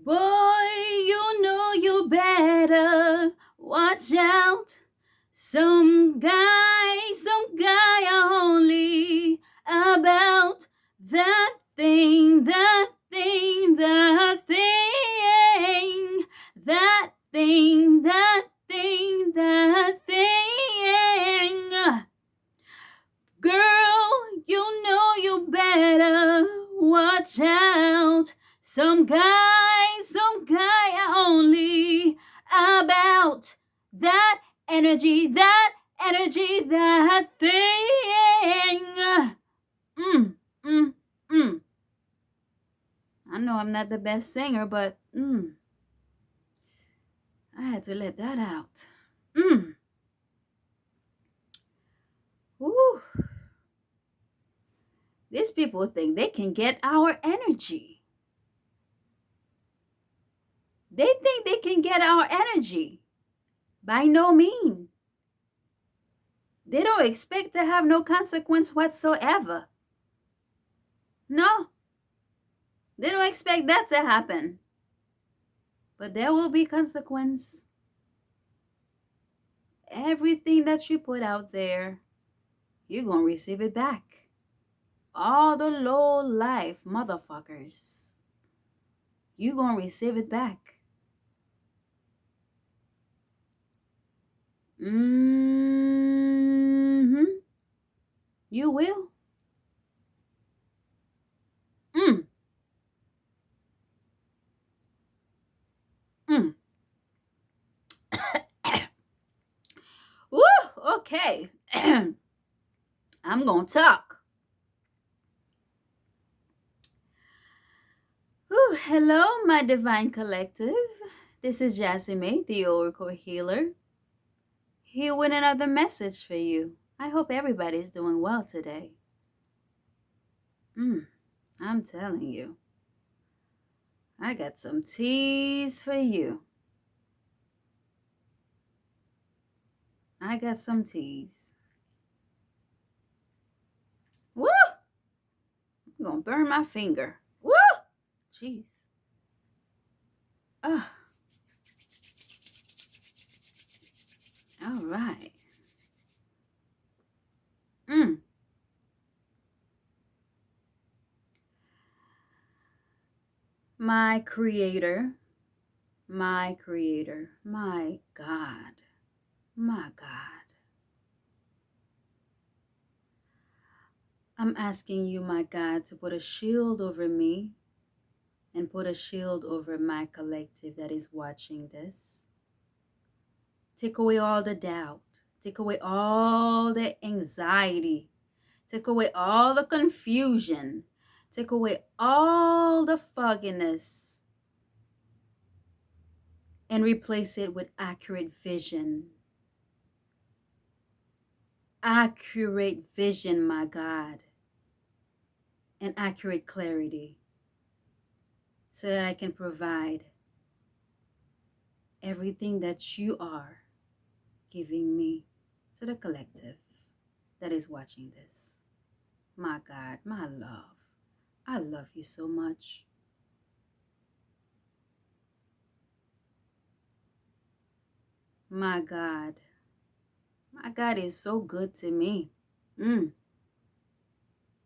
Boy, you know you better watch out. Some guy only about that thing. Girl, you know you better watch out. Some guy only about that energy, that thing. Mm, mm, mm. I know I'm not the best singer, but I had to let that out. Mm. Woo. These people think they can get our energy. They think they can get our energy. By no means. They don't expect to have no consequence whatsoever. No, they don't expect that to happen. But there will be consequence. Everything that you put out there, you're going to receive it back. All the low life motherfuckers, you're going to receive it back. Mm-hmm. You will. Mm. Mm. Woo, okay. I'm going to talk. Whew, hello, my divine collective. This is Jasmine, the Oracle Healer, here with another message for you. I hope everybody's doing well today. I'm telling you, I got some teas for you. I got some teas. Woo! I'm gonna burn my finger. Woo! Jeez. Ah. All right. My creator, my God, my God. I'm asking you, my God, to put a shield over me and put a shield over my collective that is watching this. Take away all the doubt. Take away all the anxiety. Take away all the confusion. Take away all the fogginess and replace it with accurate vision. Accurate vision, my God, and accurate clarity so that I can provide everything that you are giving me to the collective that is watching this. My God, my love, I love you so much. My God is so good to me.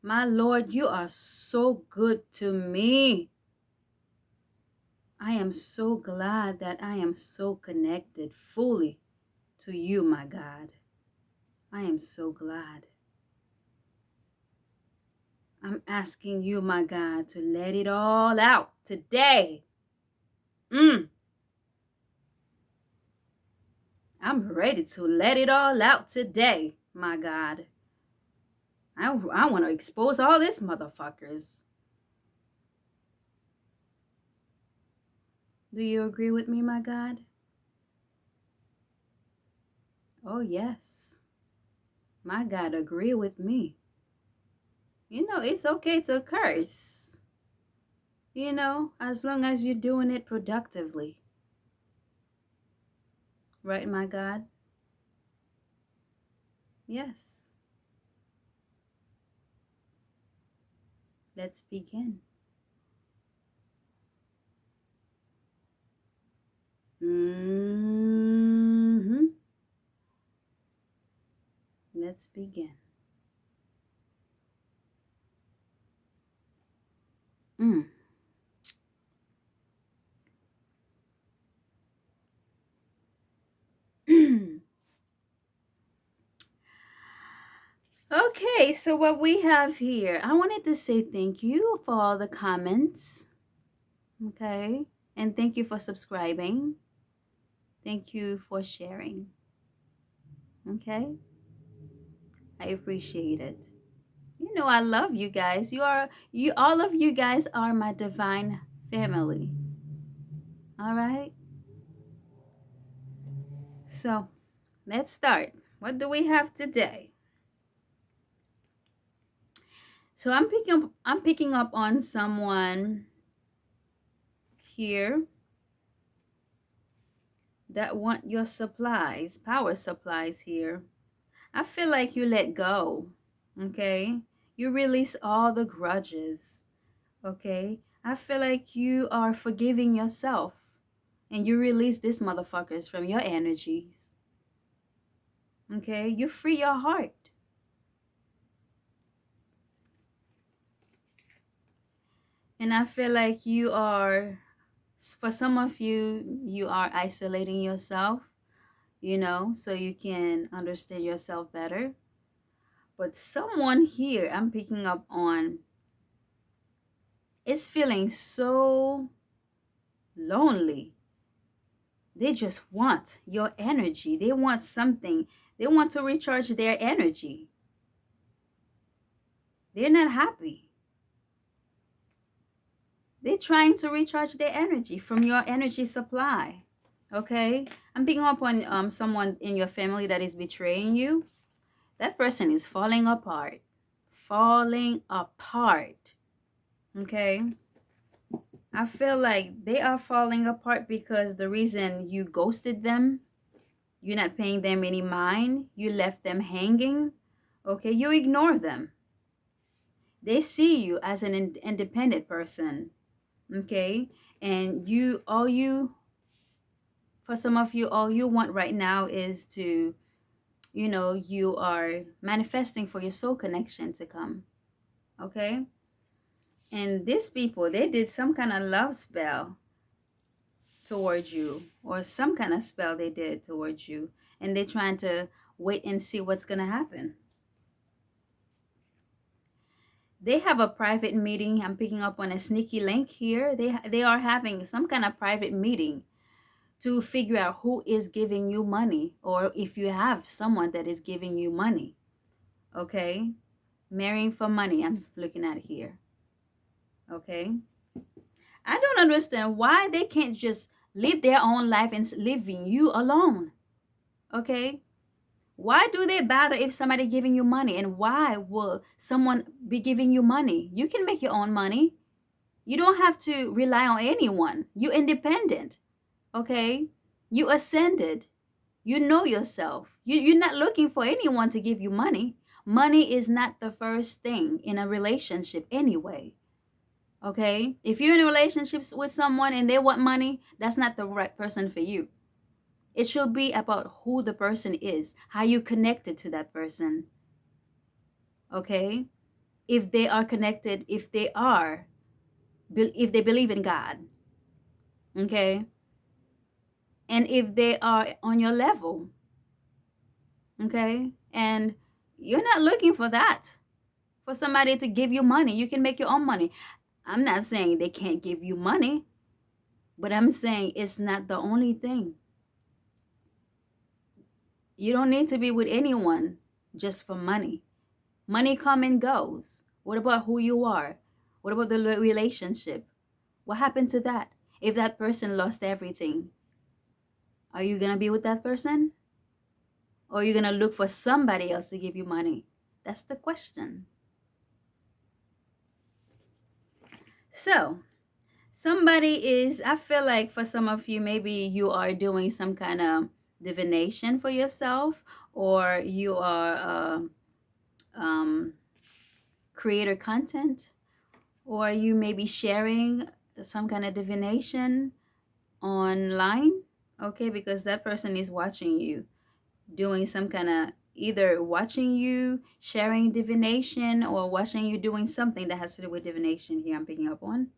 My Lord, you are so good to me. I am so glad that I am so connected fully to you, my God. I am so glad. I'm asking you, my God, to let it all out today. I'm ready to let it all out today, my God. I want to expose all these motherfuckers. Do you agree with me, my God? Oh, yes. My God, agree with me. You know, it's okay to curse. You know, as long as you're doing it productively. Right, my God? Yes. Let's begin. Let's begin. Mm. Okay, so what we have here, I wanted to say thank you for all the comments. Okay, and thank you for subscribing. Thank you for sharing. Okay, I appreciate it. You know, I love you guys. All of you guys are my divine family. All right, so let's start. What do we have today? So I'm picking up on someone here that want your supplies, power supplies here. I feel like you let go. Okay? You release all the grudges. Okay? I feel like you are forgiving yourself and you release these motherfuckers from your energies. Okay? You free your heart. And I feel like for some of you, you are isolating yourself, so you can understand yourself better. But someone here I'm picking up on is feeling so lonely. They just want your energy. They want something. They want to recharge their energy. They're not happy. They're trying to recharge their energy from your energy supply. Okay? I'm picking up on someone in your family that is betraying you. That person is falling apart. Falling apart. Okay? I feel like they are falling apart because the reason you ghosted them, you're not paying them any mind, you left them hanging, okay? You ignore them. They see you as an independent person, okay? And for some of you, all you want right now is to, you are manifesting for your soul connection to come, okay? And these people, they did some kind of love spell towards you, or some kind of spell they did towards you, and they're trying to wait and see what's going to happen. They have a private meeting. I'm picking up on a sneaky link here. They are having some kind of private meeting to figure out who is giving you money, or if you have someone that is giving you money. Okay? Marrying for money, I'm looking at here. Okay? I don't understand why they can't just live their own life and leaving you alone. Okay? Why do they bother if somebody giving you money? And why will someone be giving you money? You can make your own money. You don't have to rely on anyone. You're independent. Okay? You ascended. You know yourself. You're not looking for anyone to give you money. Money is not the first thing in a relationship anyway. Okay? If you're in a relationship with someone and they want money, that's not the right person for you. It should be about who the person is, how you connected to that person. Okay? If they are connected, if they believe in God. Okay? And if they are on your level. Okay? And you're not looking for that. For somebody to give you money. You can make your own money. I'm not saying they can't give you money, but I'm saying it's not the only thing. You don't need to be with anyone just for money. Money come and goes. What about who you are? What about the relationship? What happened to that? If that person lost everything, are you going to be with that person? Or are you going to look for somebody else to give you money? That's the question. So, I feel like for some of you, maybe you are doing some kind of divination for yourself, or you are creator content, or you may be sharing some kind of divination online, okay, because that person is watching you doing some kind of either watching you sharing divination or watching you doing something that has to do with divination here I'm picking up on.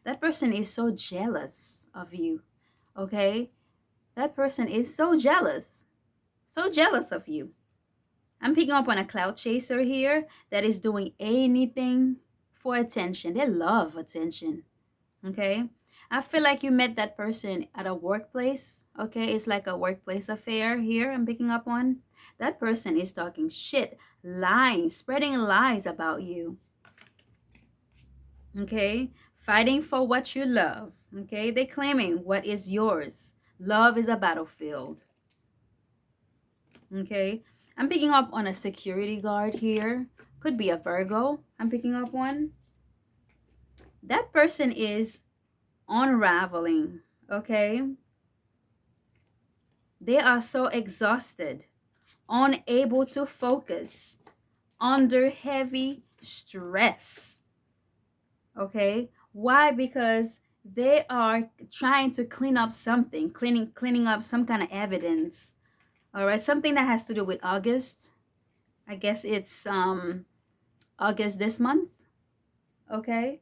That person is so jealous of you, okay? That person is so jealous of you. I'm picking up on a cloud chaser here that is doing anything for attention. They love attention, okay? I feel like you met that person at a workplace, okay? It's like a workplace affair here I'm picking up on. That person is talking shit, lying, spreading lies about you, okay? Fighting for what you love, okay? They claiming what is yours. Love is a battlefield, okay? I'm picking up on a security guard here. Could be a Virgo. I'm picking up one. That person is unraveling, okay? They are so exhausted, unable to focus, under heavy stress. Okay? Why? Because they are trying to clean up something, cleaning up some kind of evidence. All right, something that has to do with August. I guess it's August this month. Okay?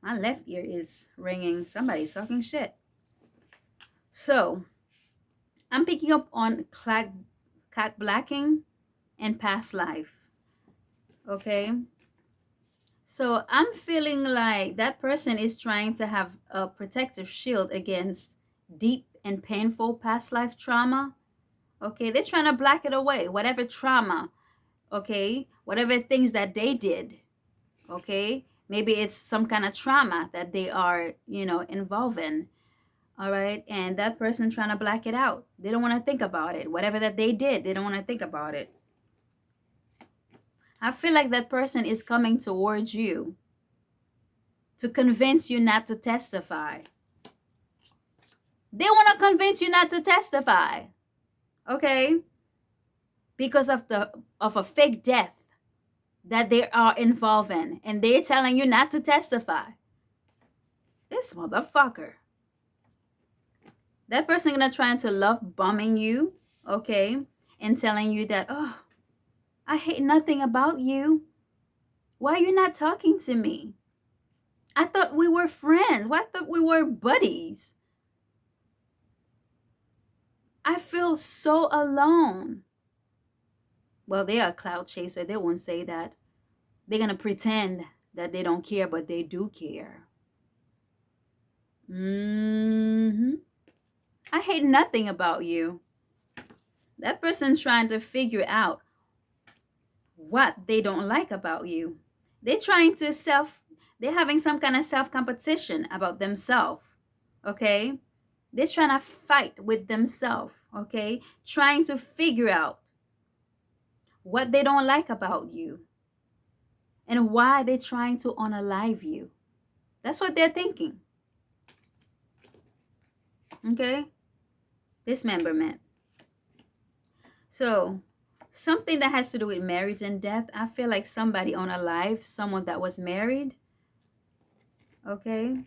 My left ear is ringing. Somebody's talking shit. So, I'm picking up on cat blacking and past life. Okay? So I'm feeling like that person is trying to have a protective shield against deep and painful past life trauma. Okay? They're trying to black it away, whatever trauma, okay? Whatever things that they did, okay? Maybe it's some kind of trauma that they are, involved in. All right? And that person trying to black it out. They don't want to think about it. Whatever that they did, they don't want to think about it. I feel like that person is coming towards you to convince you not to testify. They want to convince you not to testify. Okay? Because of a fake death that they are involved in, and they're telling you not to testify. This motherfucker. That person gonna try to love bombing you, okay? And telling you that, oh, I hate nothing about you. Why are you not talking to me? I thought we were friends. Why I thought we were buddies? I feel so alone. Well, they are a cloud chaser. They won't say that. They're going to pretend that they don't care, but they do care. I hate nothing about you. That person's trying to figure out what they don't like about you. They're having some kind of self-competition about themselves, okay? They're trying to fight with themselves, okay? Trying to figure out what they don't like about you and why they're trying to unalive you. That's what they're thinking, okay? Dismemberment. So, something that has to do with marriage and death. I feel like somebody unalive someone that was married, okay?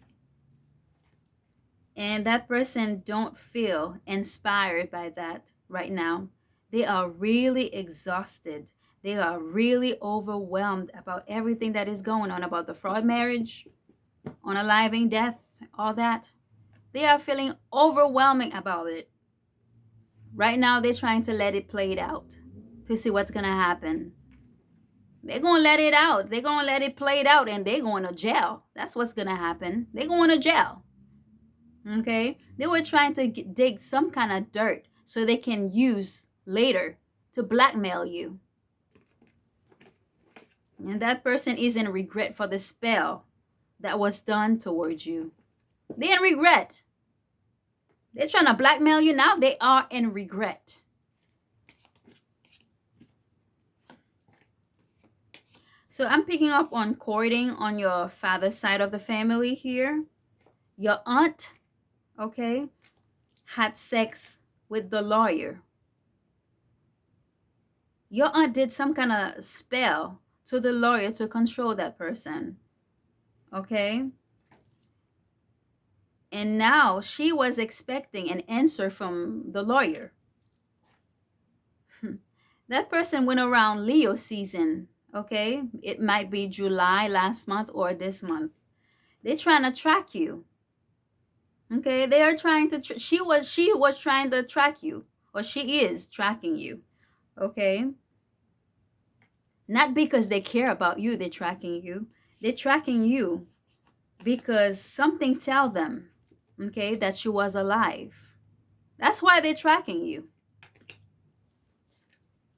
And that person don't feel inspired by that right now. They are really exhausted. They are really overwhelmed about everything that is going on, about the fraud marriage, unaliving, death, all that. They are feeling overwhelming about it. Right now, they're trying to let it play it out to see what's going to happen. They're going to let it out. They're going to let it play it out, and they're going to jail. That's what's going to happen. They're going to jail. Okay? They were trying to dig some kind of dirt so they can use later to blackmail you. And that person is in regret for the spell that was done towards you. They're in regret. They're trying to blackmail you now. They are in regret. So I'm picking up on courting on your father's side of the family here. Your aunt, okay, had sex with the lawyer. Your aunt did some kind of spell to the lawyer to control that person, okay? And now she was expecting an answer from the lawyer. That person went around Leo season, okay? It might be July last month or this month. They're trying to track you, okay? They are trying to, she was trying to track you, or she is tracking you, okay? Not because they care about you, they're tracking you. They're tracking you because something tell them, okay, that you was alive. That's why they're tracking you.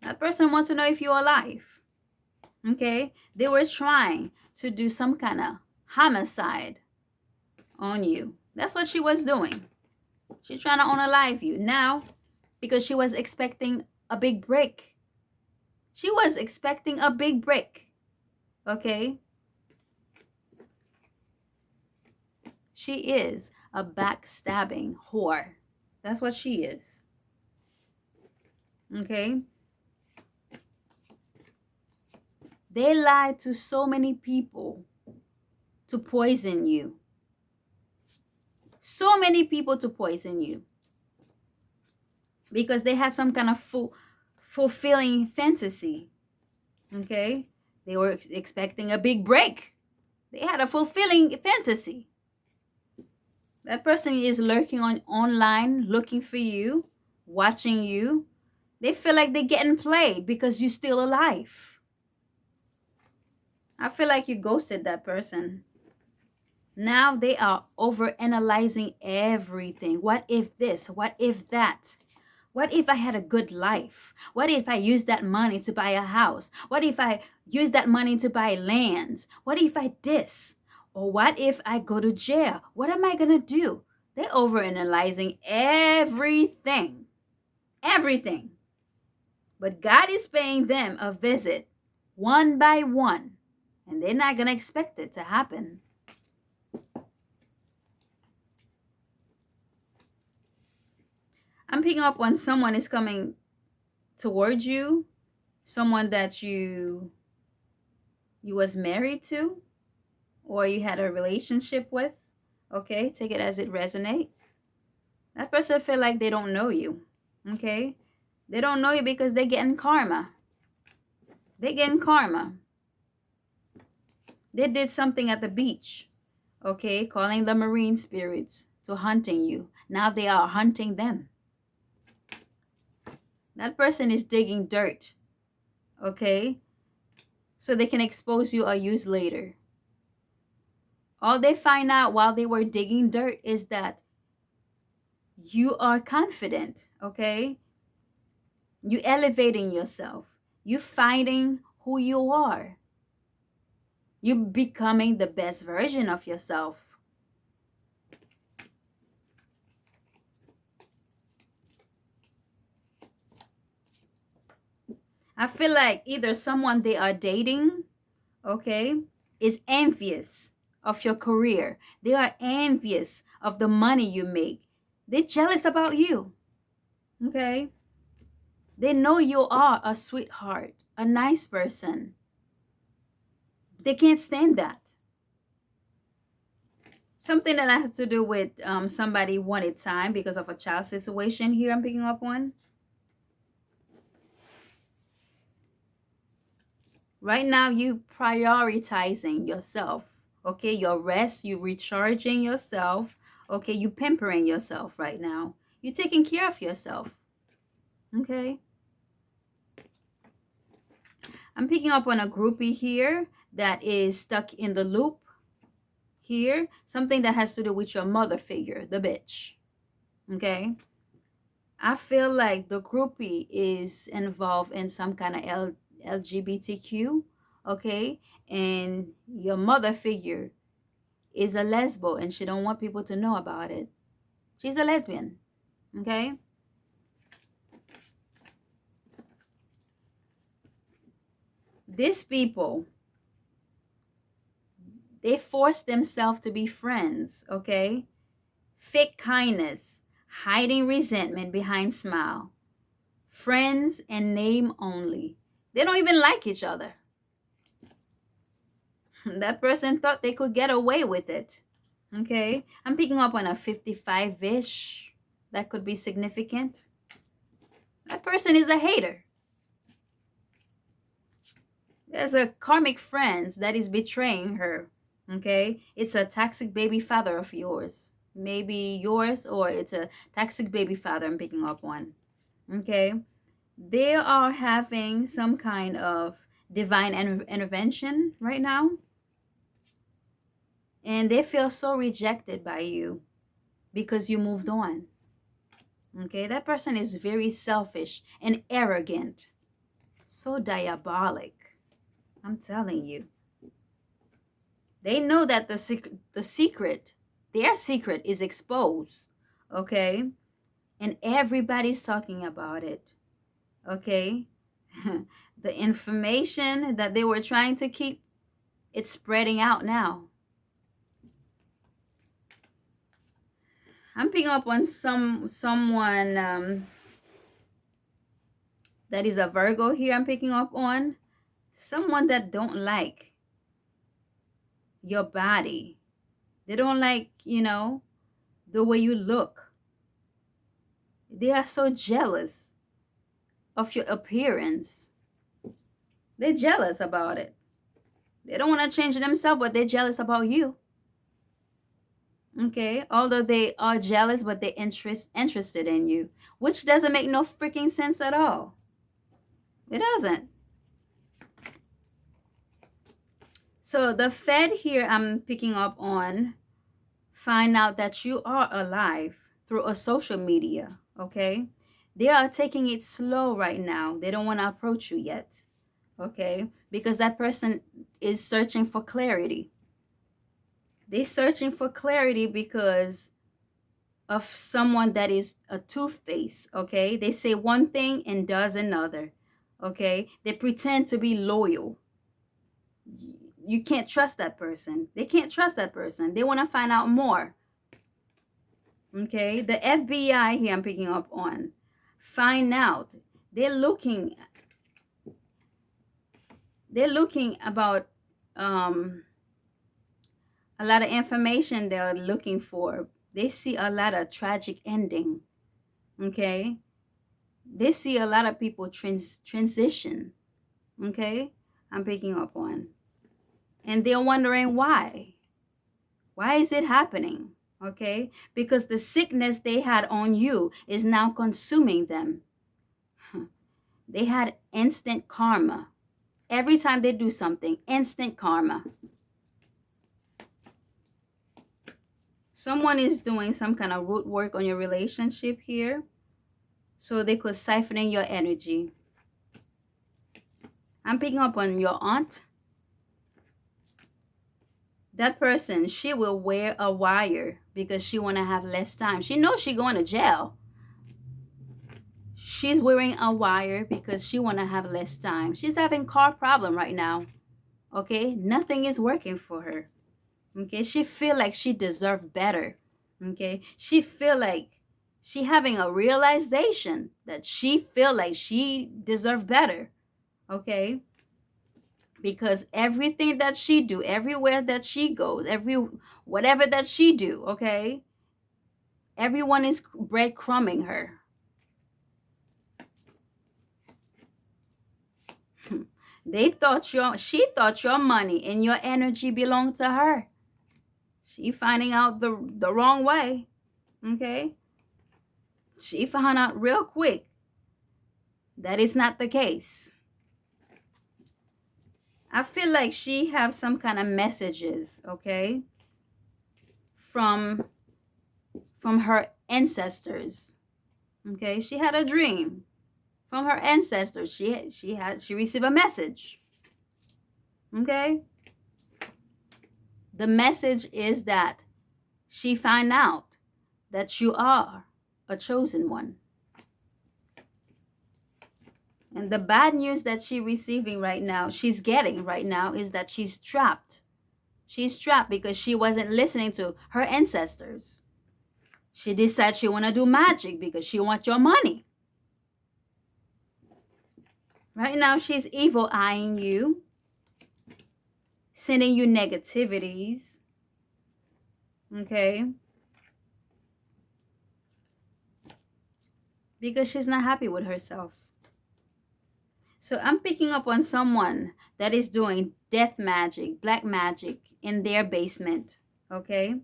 That person wants to know if you're alive. Okay? They were trying to do some kind of homicide on you. That's what she was doing. She's trying to unalive you. Now, because she was expecting a big break. She was expecting a big break. Okay? She is a backstabbing whore. That's what she is. Okay? They lied to so many people to poison you. So many people to poison you. Because they had some kind of fulfilling fantasy. Okay? They were expecting a big break. They had a fulfilling fantasy. That person is lurking online, looking for you, watching you. They feel like they're getting played because you're still alive. I feel like you ghosted that person. Now they are overanalyzing everything. What if this? What if that? What if I had a good life? What if I used that money to buy a house? What if I used that money to buy lands? What if I this? Or what if I go to jail? What am I going to do? They're overanalyzing everything. Everything. But God is paying them a visit one by one. And they're not going to expect it to happen. I'm picking up when someone is coming towards you, someone that you was married to or you had a relationship with. Okay, take it as it resonates. That person feel like they don't know you. Okay, they don't know you because they're getting karma. They're getting karma. They did something at the beach. Okay, calling the marine spirits to hunting you. Now they are hunting them. That person is digging dirt. Okay, so they can expose you or use later. All they find out while they were digging dirt is that you are confident, okay? You elevating yourself. You finding who you are. You becoming the best version of yourself. I feel like either someone they are dating, okay, is envious of your career. They are envious of the money you make. They're jealous about you, okay? They know you are a sweetheart, a nice person. They can't stand that. Something that has to do with somebody wanted time because of a child situation here I'm picking up on. Right now, you prioritizing yourself. Okay, your rest, you recharging yourself. Okay, you pampering yourself right now. You taking care of yourself. Okay. I'm picking up on a groupie here that is stuck in the loop here. Something that has to do with your mother figure, the bitch. Okay. I feel like the groupie is involved in some kind of LGBTQ, okay? And your mother figure is a lesbo and she don't want people to know about it. She's a lesbian, okay? These people, they force themselves to be friends, okay? Fake kindness, hiding resentment behind smile. Friends and name only. They don't even like each other. That person thought they could get away with it. Okay, I'm picking up on a 55-ish. That could be significant. That person is a hater. There's a karmic friend that is betraying her. Okay? It's a toxic baby father of yours. Maybe yours, or it's a toxic baby father I'm picking up on. Okay? They are having some kind of divine intervention right now, and they feel so rejected by you because you moved on. Okay? That person is very selfish and arrogant. So diabolic. I'm telling you. They know that the secret, their secret is exposed, okay? And everybody's talking about it, okay? The information that they were trying to keep, it's spreading out now. I'm picking up on someone that is a Virgo here. I'm picking up on someone that don't like your body. They don't like, the way you look. They are so jealous of your appearance. They're jealous about it. They don't want to change themselves, but they're jealous about you. Okay? Although they are jealous, but they're interested in you, which doesn't make no freaking sense at all. It doesn't. So the Fed here I'm picking up on, find out that you are alive through a social media, okay? They are taking it slow right now. They don't want to approach you yet, okay? Because that person is searching for clarity. They're searching for clarity because of someone that is a two-faced, okay? They say one thing and does another, okay? They pretend to be loyal. You can't trust that person. They can't trust that person. They want to find out more, okay? The FBI here I'm picking up on. Find out. They're looking about a lot of information they're looking for. They see a lot of tragic ending, okay? They see a lot of people transition, okay? I'm picking up on. And they're wondering why. Why is it happening? Okay? Because the sickness they had on you is now consuming them. They had instant karma. Every time they do something, instant karma. Someone is doing some kind of root work on your relationship here, so they could siphon in your energy. I'm picking up on your aunt. That person, she will wear a wire because she want to have less time. She knows she going to jail. She's wearing a wire because she want to have less time. She's having car problem right now. Okay? Nothing is working for her. Okay? She feel like she deserve better. Okay? She feel like she having a realization that she feel like she deserve better. Okay? Because everything that she do, everywhere that she goes, whatever that she do, okay, everyone is breadcrumbing her. She thought your money and your energy belonged to her. She finding out the wrong way. Okay, she found out real quick that it's not the case. I feel like she have some kind of messages, okay, from her ancestors. Okay, she had a dream from her ancestors. She received a message. Okay, the message is that she find out that you are a chosen one. And the bad news that she's getting right now, is that she's trapped. She's trapped because she wasn't listening to her ancestors. She decided she want to do magic because she wants your money. Right now, she's evil eyeing you, sending you negativities. Okay? Because she's not happy with herself. So I'm picking up on someone that is doing death magic, black magic in their basement, okay?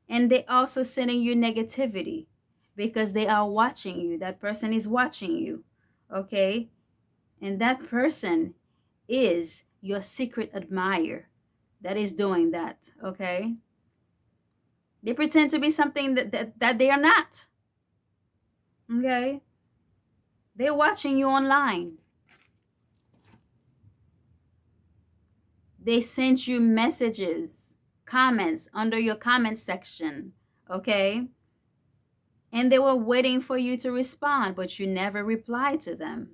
And they also sending you negativity because they are watching you. That person is watching you, okay? And that person is your secret admirer that is doing that, okay? They pretend to be something that they are not, okay? They're watching you online. They sent you messages, comments under your comment section, okay? And they were waiting for you to respond, but you never replied to them.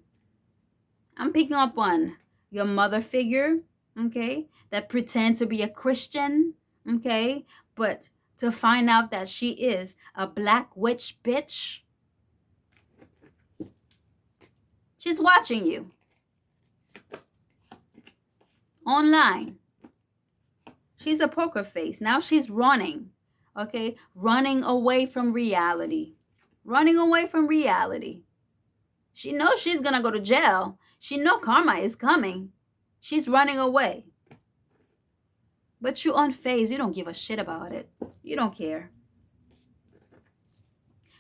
I'm picking up on your mother figure, okay, that pretends to be a Christian, okay, but to find out that she is a black witch bitch. She's watching you online. She's a poker face. Now she's running, okay, running away from reality. Running away from reality. She knows she's gonna go to jail. She knows karma is coming. She's running away. But you unfazed. You don't give a shit about it. You don't care.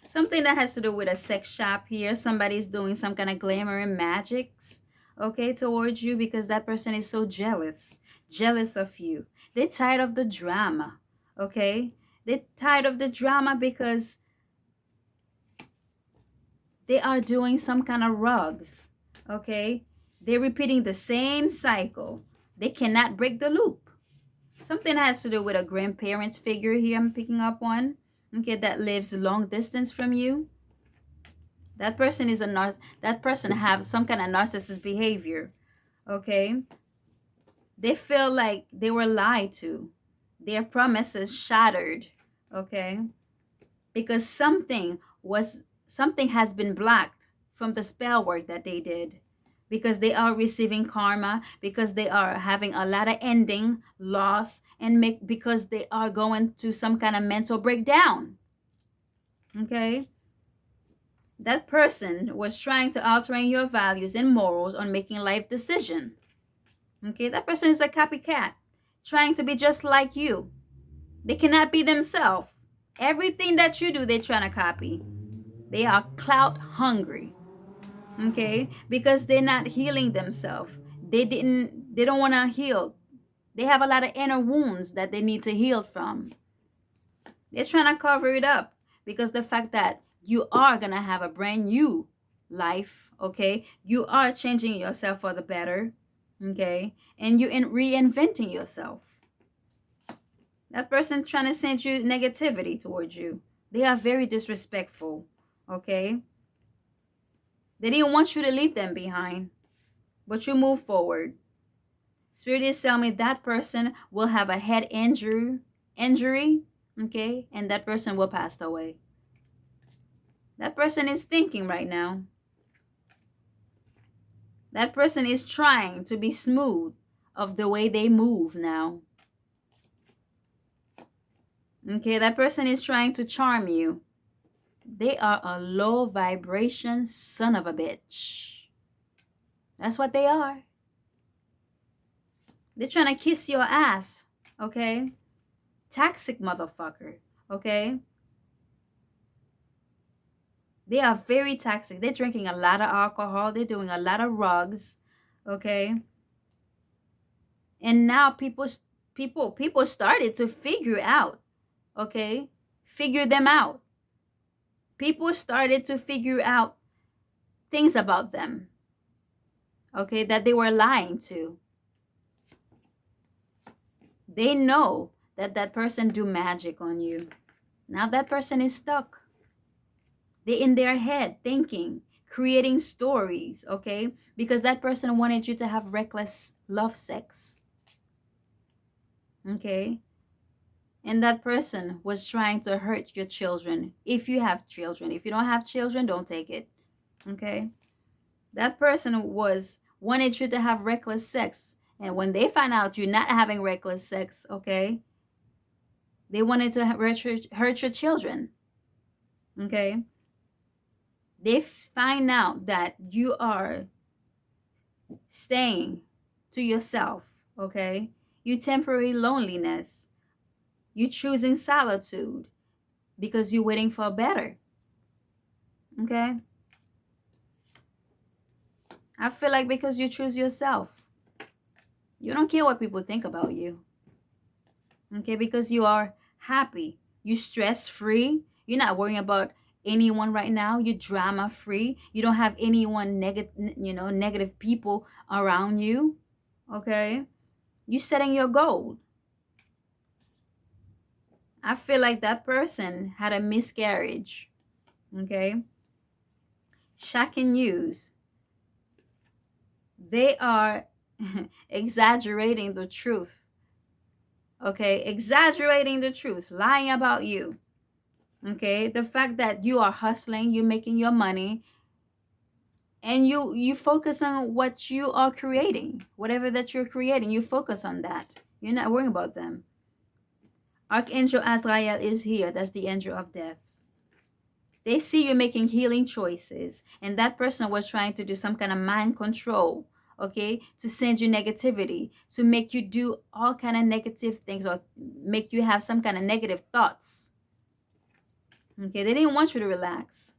Something that has to do with a sex shop here. Somebody's doing some kind of glamour and magics, okay, towards you because that person is so jealous. Jealous of you. They're tired of the drama, okay? They're tired of the drama because they are doing some kind of rugs, okay? They're repeating the same cycle. They cannot break the loop. Something has to do with a grandparents figure here I'm picking up on, okay, that lives long distance from you. That person is that person have some kind of narcissist behavior, okay? They feel like they were lied to. Their promises shattered, okay? Because something has been blocked from the spell work that they did, because they are receiving karma, because they are having a lot of ending loss, and because they are going to some kind of mental breakdown, okay? That person was trying to alter your values and morals on making life decision, okay? That person is a copycat trying to be just like you. They cannot be themselves. Everything that you do, they're trying to copy. They are clout hungry, okay? Because they're not healing themselves. They don't want to heal. They have a lot of inner wounds that they need to heal from. They're trying to cover it up because the fact that you are going to have a brand new life, okay? You are changing yourself for the better, okay? And you reinventing yourself. That person trying to send you negativity towards you. They are very disrespectful, okay? They didn't want you to leave them behind, but you move forward. Spirit is telling me that person will have a head injury, okay? And that person will pass away. That person is thinking right now. That person is trying to be smooth of the way they move now. Okay, that person is trying to charm you. They are a low vibration son of a bitch. That's what they are. They're trying to kiss your ass, okay? Toxic motherfucker, okay? They are very toxic. They're drinking a lot of alcohol. They're doing a lot of rugs, okay? And now people started to figure out, okay? Figure them out. People started to figure out things about them, okay, that they were lying to. They know that that person do magic on you. Now that person is stuck. They in their head thinking, creating stories, okay? Because that person wanted you to have reckless love sex, okay? And that person was trying to hurt your children. If you have children. If you don't have children, don't take it, okay? That person wanted you to have reckless sex. And when they find out you're not having reckless sex, okay? They wanted to hurt your children, okay? They find out that you are staying to yourself, okay? You temporary loneliness. You choosing solitude because you're waiting for better, okay? I feel like because you choose yourself, you don't care what people think about you, okay? Because you are happy, you stress free, you're not worrying about anyone right now, you're drama free, you don't have anyone negative, negative people around you, okay? You setting your goal. I feel like that person had a miscarriage, okay? Shocking news. They are exaggerating the truth, okay? Exaggerating the truth, lying about you, okay? The fact that you are hustling, you're making your money, and you focus on what you are creating, whatever that you're creating, you focus on that. You're not worrying about them. Archangel Azrael is here. That's the angel of death. They see you making healing choices, and that person was trying to do some kind of mind control, okay, to send you negativity, to make you do all kind of negative things, or make you have some kind of negative thoughts, okay. They didn't want you to relax,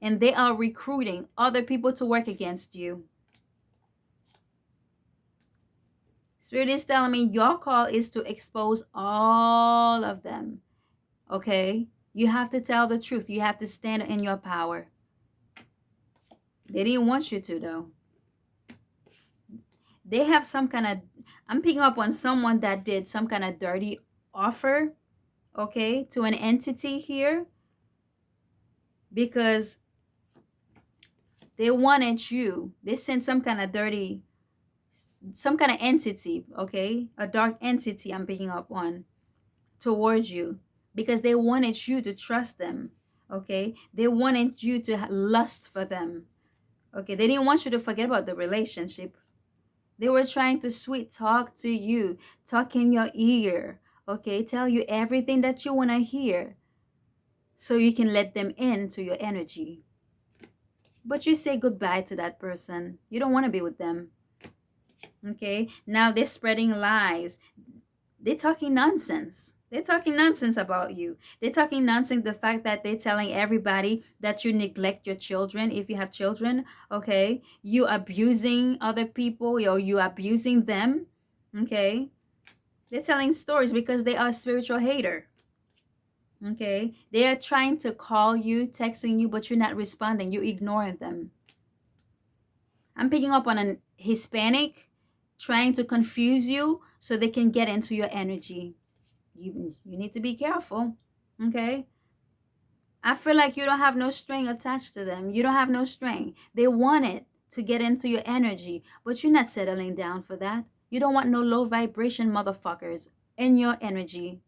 and they are recruiting other people to work against you. Spirit is telling me your call is to expose all of them, okay. You have to tell the truth. You have to stand in your power. They didn't want you to, though. They have some kind of, I'm picking up on someone that did some kind of dirty offer, okay, to an entity here, because they wanted you. They sent some kind of dirty, some kind of entity, okay, a dark entity I'm picking up on towards you, because they wanted you to trust them, okay. They wanted you to lust for them, okay. They didn't want you to forget about the relationship. They were trying to sweet talk to you, talk in your ear, okay? Tell you everything that you want to hear so you can let them into your energy. But you say goodbye to that person. You don't want to be with them, okay? Now they're spreading lies. They're talking nonsense. They're talking nonsense about you. They're talking nonsense, the fact that they're telling everybody that you neglect your children if you have children, okay? You abusing other people, or you abusing them, okay? They're telling stories because they are a spiritual hater, okay? They are trying to call you, texting you, but you're not responding. You're ignoring them. I'm picking up on an Hispanic trying to confuse you so they can get into your energy. You need to be careful, okay? I feel like you don't have no string attached to them. You don't have no string. They want it to get into your energy, but you're not settling down for that. You don't want no low vibration motherfuckers in your energy.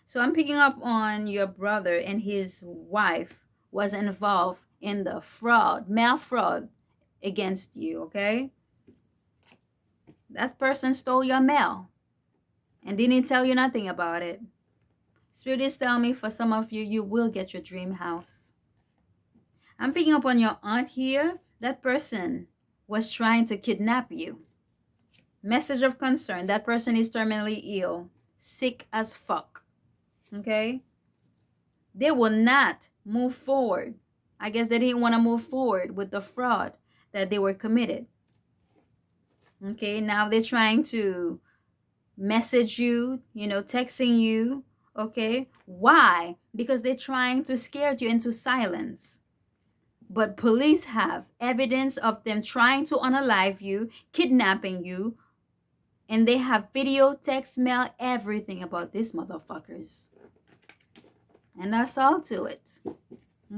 So I'm picking up on your brother and his wife was involved in the mail fraud against you, okay? That person stole your mail and didn't tell you nothing about it. Spirit is telling me for some of you, you will get your dream house. I'm picking up on your aunt here. That person was trying to kidnap you. Message of concern. That person is terminally ill, sick as fuck, okay? They will not move forward. I guess they didn't want to move forward with the fraud that they were committed. Okay, now they're trying to message you, texting you. Okay, why? Because they're trying to scare you into silence. But police have evidence of them trying to unalive you, kidnapping you, and they have video, text, mail, everything about these motherfuckers. And that's all to it.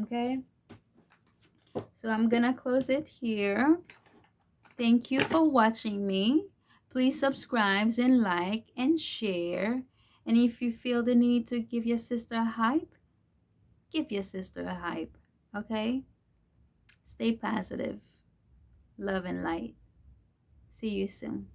Okay? So I'm gonna close it here. Thank you for watching me. Please subscribe and like and share. And if you feel the need to give your sister a hype, give your sister a hype. Okay? Stay positive. Love and light. See you soon.